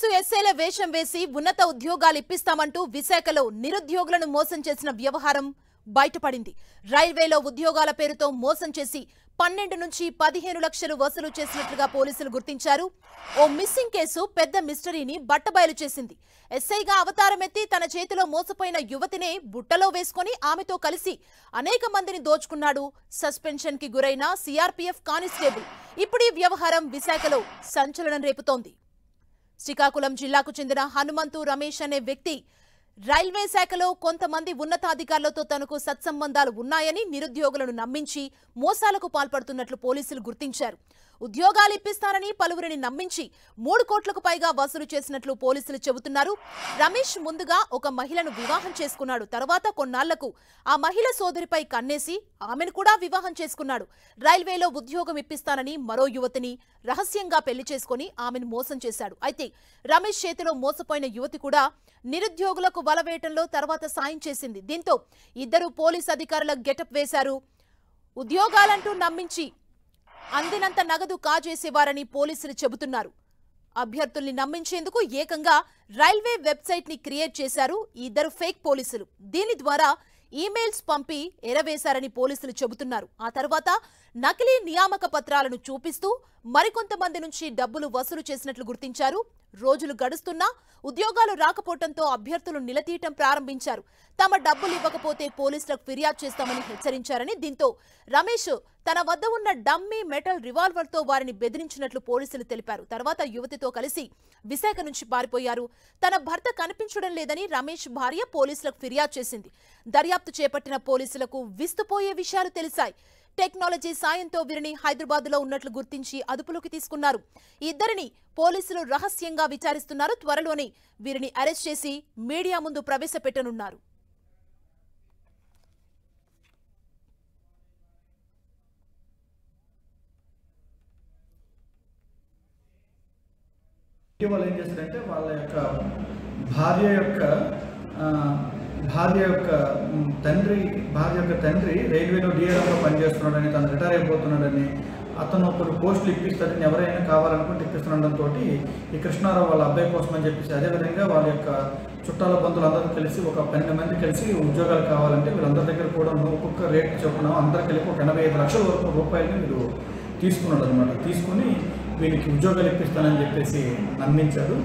Police ఎస్ఐల వేషం వేసి ఉన్నత ఉద్యోగాలు ఇప్పిస్తామంటూ విశాఖలో నిరుద్యోగులను మోసం చేసిన వ్యవహారం బయటపడింది. రైల్వేలో ఉద్యోగాల పేరుతో మోసం చేసి 12 నుంచి 15 లక్షలు వసూలు చేసినట్లుగా పోలీసులు గుర్తించారు. ఓ మిస్సింగ్ కేసు పెద్ద మిస్టరీని బట్టబయలు చేసింది. ఎస్ఐగా అవతారమెత్తి తన చేతిలో మోసపోయిన యువతినే బుట్టలో వేసుకొని ఆమెతో కలిసి అనేక మందిని దోచుకున్నాడు సస్పెన్షన్ కి గురైన సిఆర్పీఎఫ్ కానిస్టేబుల్. ఇప్పుడు ఈ వ్యవహారం విశాఖలో సంచలనం రేపుతోంది. శ్రీకాకుళం జిల్లాకు చెందిన హనుమంతు రమేష్ అనే వ్యక్తి రైల్వే శాఖలో కొంతమంది ఉన్నతాధికారులతో తనకు సత్సంబంధాలు ఉన్నాయని నిరుద్యోగులను నమ్మించి మోసాలకు పాల్పడుతున్నట్లు పోలీసులు గుర్తించారు. ఉద్యోగాలు ఇప్పిస్తానని పలువురిని నమ్మించి 3 కోట్లకు పైగా వసూలు చేసినట్లు పోలీసులు చెబుతున్నారు. రమేష్ ముందుగా ఒక మహిళను వివాహం చేసుకున్నాడు. తర్వాత కొన్నాళ్లకు ఆ మహిళ సోదరిపై కన్నేసి ఆమెను కూడా వివాహం చేసుకున్నాడు. రైల్వేలో ఉద్యోగం ఇప్పిస్తానని మరో యువతిని రహస్యంగా పెళ్లి చేసుకుని ఆమెను మోసం చేశాడు. అయితే రమేష్ చేతిలో మోసపోయిన యువతి కూడా నిరుద్యోగులకు వలవేయటంలో తర్వాత సాయం చేసింది. దీంతో ఇద్దరు పోలీస్ అధికారుల గెటప్ వేశారు. ఉద్యోగాలంటూ నమ్మించి అందినంత నగదు కాజేసేవారని పోలీసులు చెబుతున్నారు. అభ్యర్థుల్ని నమ్మించేందుకు ఏకంగా రైల్వే వెబ్సైట్ ని క్రియేట్ చేశారు ఈ ఇద్దరు ఫేక్ పోలీసులు. దీని ద్వారా ఈమెయిల్స్ పంపి ఎరవేశారని పోలీసులు చెబుతున్నారు. ఆ తర్వాత నకిలీ నియామక పత్రాలను చూపిస్తూ మరికొంతమంది నుంచి డబ్బులు వసూలు చేసినట్లు గుర్తించారు. రోజులు గడుస్తున్నా ఉద్యోగాలు రాకపోవడంతో అభ్యర్థులు నిలదీయటం ప్రారంభించారు. తమ డబ్బులు ఇవ్వకపోతే పోలీసులకు ఫిర్యాదు చేస్తామని హెచ్చరించారని. దీంతో రమేష్ తన వద్ద ఉన్న డమ్మీ మెటల్ రివాల్వర్తో వారిని బెదిరించినట్లు పోలీసులు తెలిపారు. తర్వాత యువతితో కలిసి విశాఖ నుంచి పారిపోయారు. తన భర్త కనిపించడం లేదని రమేష్ భార్య పోలీసులకు ఫిర్యాదు చేసింది. దర్యాప్తు చేపట్టిన పోలీసులకు విస్తుపోయే విషయాలు తెలిసాయి. టెక్నాలజీ సాయంతో వీరిని హైదరాబాద్లో ఉన్నట్లు గుర్తించి అదుపులోకి తీసుకున్నారు. ఇద్దరిని పోలీసులు రహస్యంగా విచారిస్తున్నారు. త్వరలోనే వీరిని అరెస్ట్ చేసి మీడియా ముందు ప్రవేశపెట్టనున్నారు. ఇటీవల ఏం చేశారంటే వాళ్ళ యొక్క భార్య యొక్క తండ్రి రైల్వేలో డిఆర్ఎంలో పనిచేస్తున్నాడని, తను రిటైర్ అయిపోతున్నాడని, అతను ఒకరు పోస్టులు ఇప్పిస్తాడని, ఎవరైనా కావాలనుకుంటే ఇప్పిస్తుండడంతో ఈ కృష్ణారావు వాళ్ళ అబ్బాయి కోసం అని చెప్పేసి, అదేవిధంగా వాళ్ళ యొక్క చుట్టాల బంధువులు అందరూ కలిసి ఒక 12 మంది కలిసి ఉద్యోగాలు కావాలంటే వీళ్ళందరి దగ్గర కూడా ఒక్కొక్క రేట్ చొప్పున అందరు కలిపి ఒక 85 లక్షల వరకు రూపాయలని వీళ్ళు తీసుకున్నాడు అనమాట. తీసుకుని వీళ్ళకి ఉద్యోగాలు ఇప్పిస్తానని చెప్పేసి నమ్మించారు.